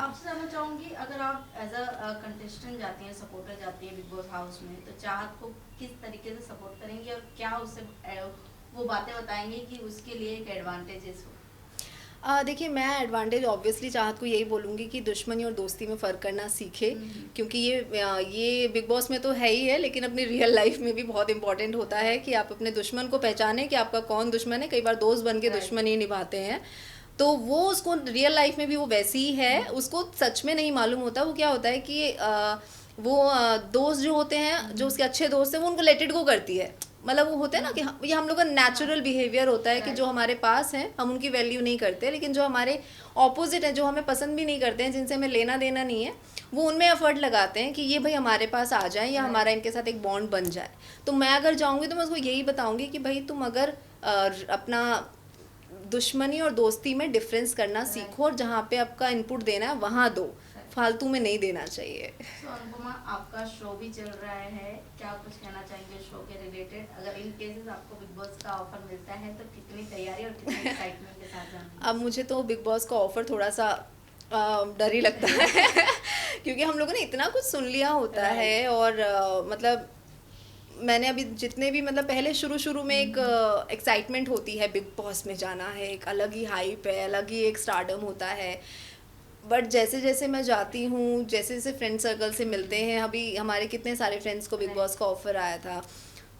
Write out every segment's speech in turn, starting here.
आपसे जानना चाहूंगी, अगर आप एज अ कंटेस्टेंट जाती हैं, सपोर्टर जाती हैं बिग बॉस हाउस में, तो चाहत को किस तरीके से सपोर्ट करेंगी और क्या उसे वो बातें बताएंगे कि उसके लिए एक एडवांटेजेस हो? देखिए, मैं एडवांटेज ऑब्वियसली चाहत को यही बोलूँगी कि दुश्मनी और दोस्ती में फ़र्क करना सीखे। क्योंकि ये बिग बॉस में तो है ही है, लेकिन अपनी रियल लाइफ में भी बहुत इंपॉर्टेंट होता है राइट। कि आप अपने दुश्मन को पहचानें कि आपका कौन दुश्मन है। कई बार दोस्त बन के राइट। दुश्मनी निभाते हैं, तो वो उसको रियल लाइफ में भी वो वैसी ही है, उसको सच में नहीं मालूम होता। वो क्या होता है कि दोस्त जो होते हैं, जो उसके अच्छे दोस्त हैं, वो उनको लेट इट गो करती है। मतलब वो होते हैं ना कि ये हम लोग का नेचुरल बिहेवियर होता है कि जो राइट। हमारे पास हैं हम उनकी वैल्यू नहीं करते, लेकिन जो हमारे ऑपोजिट है, जो हमें पसंद भी नहीं करते हैं, जिनसे हमें लेना देना नहीं है, वो उनमें एफर्ट लगाते हैं कि ये भाई हमारे पास आ जाए या हमारा राइट। इनके साथ एक बॉन्ड बन जाए। तो मैं अगर जाऊंगी तो मैं उसको यही बताऊंगी कि भाई तुम अगर अपना दुश्मनी और दोस्ती में डिफरेंस करना राइट। सीखो, और जहाँ पे आपका इनपुट देना है वहाँ दो, राइट। फालतू में नहीं देना चाहिए। सो अनुपमा, आपका शो भी चल रहा है, क्या आप कुछ कहना चाहेंगे शो के रिलेटेड? अगर इन केसेस आपको बिग बॉस का ऑफर मिलता है तो कितनी तैयारी और कितनी एक्साइटमेंट के साथ जाएंगे? अब मुझे तो बिग बॉस का ऑफर थोड़ा सा डर ही लगता है क्योंकि हम लोगों ने इतना कुछ सुन लिया होता है, राइट। और मतलब मैंने अभी जितने भी, मतलब पहले शुरू शुरू में एक एक्साइटमेंट होती है, बिग बॉस में जाना है, एक अलग ही हाइप है, अलग ही एक स्टारडम होता है। बट जैसे जैसे मैं जाती हूँ, जैसे जैसे फ्रेंड सर्कल से मिलते हैं, अभी हमारे कितने सारे फ्रेंड्स को बिग बॉस राइट। का ऑफर आया था,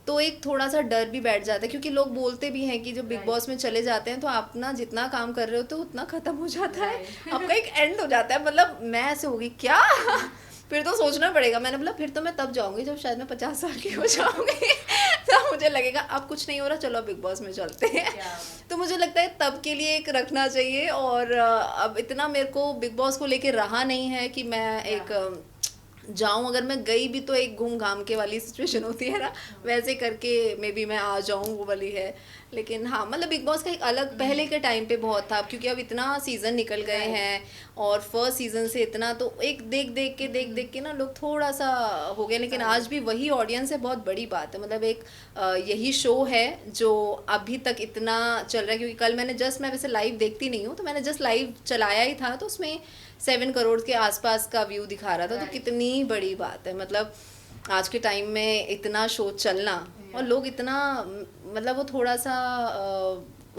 तो एक थोड़ा सा डर भी बैठ जाता है। क्योंकि लोग बोलते भी हैं कि जब बिग राइट। बॉस में चले जाते हैं तो आप ना जितना काम कर रहे हो तो उतना खत्म हो जाता है, आपका राइट। एक एंड हो जाता है। मतलब मैं ऐसे होगी क्या फिर तो सोचना पड़ेगा। मैंने बोला फिर तो मैं तब जाऊंगी जब शायद मैं 50 साल की हो जाऊंगी तब मुझे लगेगा अब कुछ नहीं हो रहा, चलो बिग बॉस में चलते हैं। क्या बात तो मुझे लगता है तब के लिए एक रखना चाहिए। और अब इतना मेरे को बिग बॉस को लेके रहा नहीं है कि मैं है। या। एक जाऊं। अगर मैं गई भी तो एक घूम घाम के वाली सिचुएशन होती है ना, वैसे करके मे बी मैं आ जाऊं, वो वाली है। लेकिन हाँ, मतलब बिग बॉस का एक अलग पहले के टाइम पे बहुत था, क्योंकि अब इतना सीज़न निकल गए राइट। हैं, और फर्स्ट सीज़न से इतना तो एक देख देख के ना लोग थोड़ा सा हो गए। लेकिन आज राइट। भी वही ऑडियंस है, बहुत बड़ी बात है। मतलब एक यही शो है जो अभी तक इतना चल रहा है। क्योंकि कल मैंने जस्ट, मैं वैसे लाइव देखती नहीं हूँ, तो मैंने जस्ट लाइव चलाया ही था, तो उसमें 7 करोड़ के आसपास का व्यू दिखा रहा था। तो राइट। कितनी बड़ी बात है, मतलब आज के टाइम में इतना शो चलना, और या। लोग इतना, मतलब वो थोड़ा सा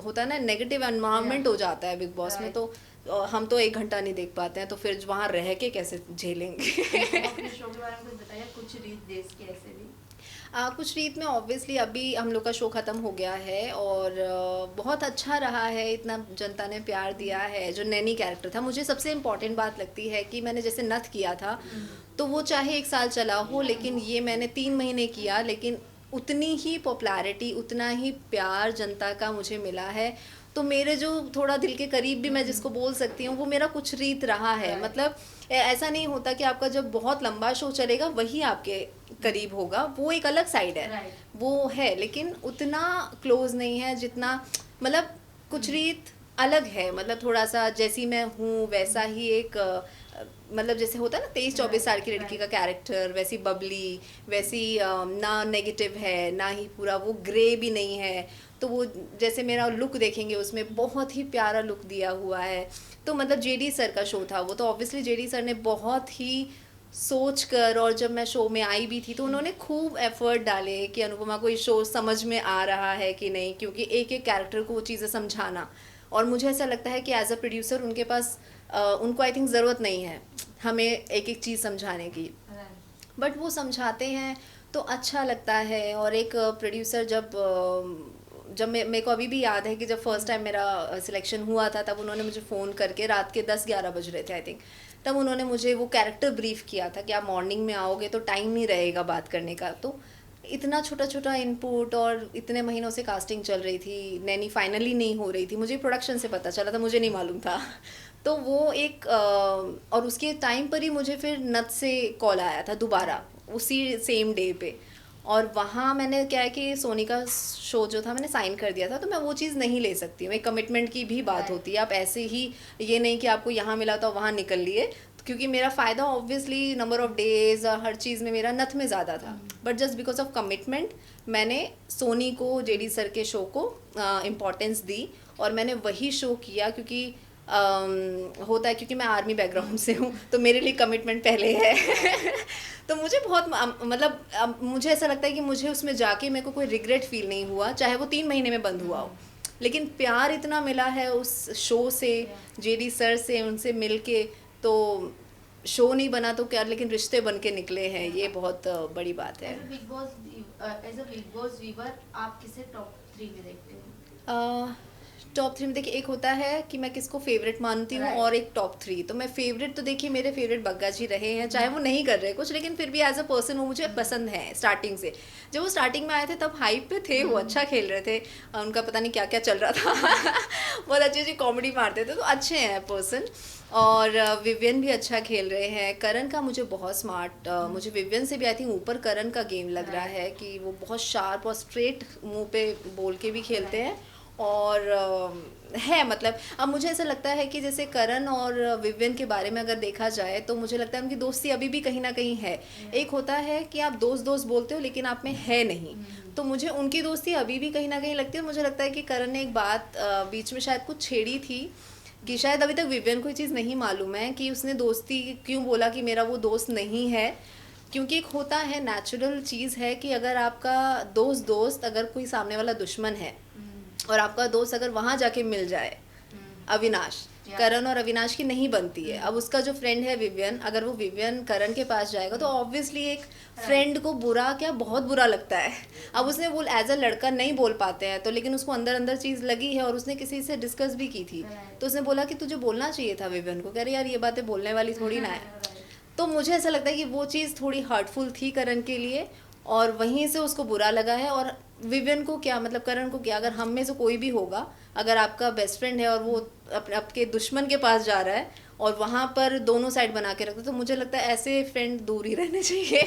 होता है ना, नेगेटिव या। एनवायरनमेंट हो जाता है बिग बॉस में। राइट। तो हम तो 1 घंटा नहीं देख पाते हैं, तो फिर वहाँ रह के कैसे झेलेंगे अनुपमा, अपने शो के बारे में कुछ बताइए, कुछ रीत देश के ऐसे भी। कुछ रीत में ऑब्वियसली अभी हम लोग का शो ख़त्म हो गया है, और बहुत अच्छा रहा है, इतना जनता ने प्यार दिया है। जो नैनी कैरेक्टर था, मुझे सबसे इम्पॉर्टेंट बात लगती है कि मैंने जैसे नथ किया था, तो वो चाहे 1 साल चला हो, लेकिन ये मैंने 3 महीने किया, लेकिन उतनी ही पॉपुलैरिटी, उतना ही प्यार जनता का मुझे मिला है। तो मेरे जो थोड़ा दिल के करीब भी मैं जिसको बोल सकती हूँ, वो मेरा कुछ रीत रहा है। राइट। मतलब ऐसा नहीं होता कि आपका जब बहुत लंबा शो चलेगा वही आपके करीब होगा, वो एक अलग साइड है, राइट। वो है, लेकिन उतना क्लोज नहीं है जितना, मतलब कुछ रीत अलग है। मतलब थोड़ा सा जैसी मैं हूँ वैसा ही एक मतलब जैसे होता है ना 23-24 साल की लड़की का राइट। कैरेक्टर, वैसी बबली, वैसी ना नेगेटिव है ना ही पूरा वो ग्रे भी नहीं है। तो वो जैसे मेरा लुक देखेंगे उसमें बहुत ही प्यारा लुक दिया हुआ है। तो मतलब जेडी सर का शो था वो, तो ऑब्वियसली जेडी सर ने बहुत ही सोच कर, और जब मैं शो में आई भी थी तो उन्होंने खूब एफर्ट डाले कि अनुपमा को ये शो समझ में आ रहा है कि नहीं, क्योंकि एक एक कैरेक्टर को वो चीज़ें समझाना। और मुझे ऐसा लगता है कि एज अ प्रोड्यूसर उनके पास उनको आई थिंक ज़रूरत नहीं है हमें एक एक चीज़ समझाने की, राइट। बट वो समझाते हैं तो अच्छा लगता है। और एक प्रोड्यूसर जब मेरे को अभी भी याद है कि जब फर्स्ट टाइम मेरा सिलेक्शन हुआ था, तब उन्होंने मुझे फ़ोन करके, रात के 10-11 बज रहे थे आई थिंक, तब उन्होंने मुझे वो कैरेक्टर ब्रीफ किया था कि आप मॉर्निंग में आओगे तो टाइम नहीं रहेगा बात करने का। तो इतना छोटा छोटा इनपुट, और इतने महीनों से कास्टिंग चल रही थी, नैनी फाइनली नहीं हो रही थी, मुझे प्रोडक्शन से पता चला था, मुझे नहीं मालूम था तो वो एक और उसके टाइम पर ही मुझे फिर नथ से कॉल आया था दोबारा, राइट। उसी सेम डे पे। और वहाँ मैंने क्या है कि सोनी का शो जो था मैंने साइन कर दिया था, तो मैं वो चीज़ नहीं ले सकती हूँ, एक कमिटमेंट की भी बात राइट। होती है। आप ऐसे ही ये नहीं कि आपको यहाँ मिला तो वहाँ निकल लिए, क्योंकि मेरा फ़ायदा ऑब्वियसली नंबर ऑफ़ डेज़ हर चीज़ में मेरा नथ में ज़्यादा था। But just because of commitment मैंने सोनी को, जेडी सर के शो को इम्पोर्टेंस दी, और मैंने वही शो किया। क्योंकि होता है क्योंकि मैं आर्मी बैकग्राउंड से हूँ, तो मेरे लिए कमिटमेंट पहले है। तो मुझे बहुत मतलब मुझे ऐसा लगता है कि मुझे उसमें जाके मेरे को कोई रिग्रेट फील नहीं हुआ, चाहे वो 3 महीने में बंद हुआ हो। लेकिन प्यार इतना मिला है उस शो से, जेडी सर से, उनसे मिलके, तो शो नहीं बना तो क्या, लेकिन रिश्ते बन के निकले हैं, ये बहुत बड़ी बात है। As a Bigg Boss viewer आप किसे टॉप 3 में देखते हो? टॉप 3 में देखिए, एक होता है कि मैं किसको फेवरेट मानती हूँ, Right. और एक टॉप 3। तो मैं फेवरेट तो देखिए, मेरे फेवरेट बग्गा जी रहे हैं, चाहे वो नहीं कर रहे कुछ, लेकिन फिर भी एज अ पर्सन वो मुझे पसंद है स्टार्टिंग से। जब वो स्टार्टिंग में आए थे तब हाइप पे थे, वो अच्छा खेल रहे थे, उनका पता नहीं क्या क्या चल रहा था। बहुत अच्छी अच्छी कॉमेडी मारते थे, तो अच्छे हैं पर्सन। और विवियन भी अच्छा खेल रहे हैं। करण का मुझे बहुत स्मार्ट, मुझे विवियन से भी आई थिंक ऊपर करण का गेम लग रहा है, कि वो बहुत शार्प और स्ट्रेट मुंह पे बोल के भी खेलते हैं। और है मतलब, अब मुझे ऐसा लगता है कि जैसे करण और विवियन के बारे में अगर देखा जाए, तो मुझे लगता है उनकी दोस्ती अभी भी कहीं ना कहीं है। एक होता है कि आप दोस्त दोस्त बोलते हो लेकिन आप में है नहीं, तो मुझे उनकी दोस्ती अभी भी कहीं ना कहीं लगती है। मुझे लगता है कि करण ने एक बात बीच में शायद कुछ छेड़ी थी, कि शायद अभी तक विवियन को ये चीज़ नहीं मालूम है कि उसने दोस्ती क्यों बोला कि मेरा वो दोस्त नहीं है। क्योंकि एक होता है, नेचुरल चीज़ है कि अगर आपका दोस्त अगर कोई सामने वाला दुश्मन है, और आपका दोस्त अगर वहाँ जाके मिल जाए, अविनाश, करण और अविनाश की नहीं बनती है। अब उसका जो फ्रेंड है विवियन, अगर वो विवियन करण के पास जाएगा, तो ऑब्वियसली एक फ्रेंड को बुरा क्या, बहुत बुरा लगता है। अब उसने वो एज अ लड़का नहीं बोल पाते हैं, तो लेकिन उसको अंदर अंदर चीज़ लगी है, और उसने किसी से डिस्कस भी की थी, तो उसने बोला कि तुझे बोलना चाहिए था विवियन को, कह रहे यार ये बातें बोलने वाली थोड़ी ना है। तो मुझे ऐसा लगता है कि वो चीज़ थोड़ी हर्टफुल थी करण के लिए, और वहीं से उसको बुरा लगा है। और विवियन को क्या मतलब, करण को क्या, अगर हम में से कोई भी होगा, अगर आपका बेस्ट फ्रेंड है और वो अपने आपके दुश्मन के पास जा रहा है और वहाँ पर दोनों साइड बना के रखते, तो मुझे लगता है ऐसे फ्रेंड दूर ही रहने चाहिए।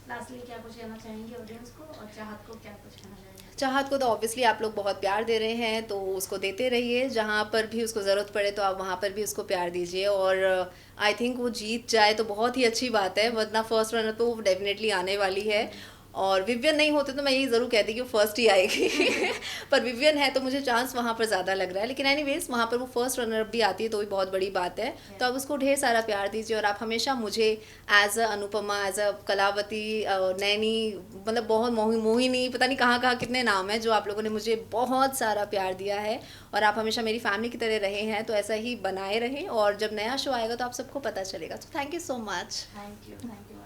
लास्टली क्या कुछ कहना चाहेंगे ऑडियंस को, और चाहत को क्या कुछ कहना चाहेंगे? चाहत को तो ऑब्वियसली आप लोग बहुत प्यार दे रहे हैं, तो उसको देते रहिए। जहाँ पर भी उसको ज़रूरत पड़े तो आप वहाँ पर भी उसको प्यार दीजिए। और आई थिंक वो जीत जाए तो बहुत ही अच्छी बात है, वरना फर्स्ट रनर तो वो डेफिनेटली आने वाली है। और विवियन नहीं होते तो मैं यही ज़रूर कहती कि वो फर्स्ट ही आएगी। पर विवियन है तो मुझे चांस वहाँ पर ज़्यादा लग रहा है। लेकिन एनीवेज वहाँ पर वो फर्स्ट रनर भी आती है तो भी बहुत बड़ी बात है। तो आप उसको ढेर सारा प्यार दीजिए, और आप हमेशा मुझे as a Anupama, as a Kalavati, नैनी, मतलब बहुत मोहिनी, पता नहीं कहाँ कहाँ कितने नाम हैं, जो आप लोगों ने मुझे बहुत सारा प्यार दिया है, और आप हमेशा मेरी फैमिली की तरह रहे हैं। तो ऐसा ही बनाए रहें, और जब नया शो आएगा तो आप सबको पता चलेगा। तो thank you so much. Thank you.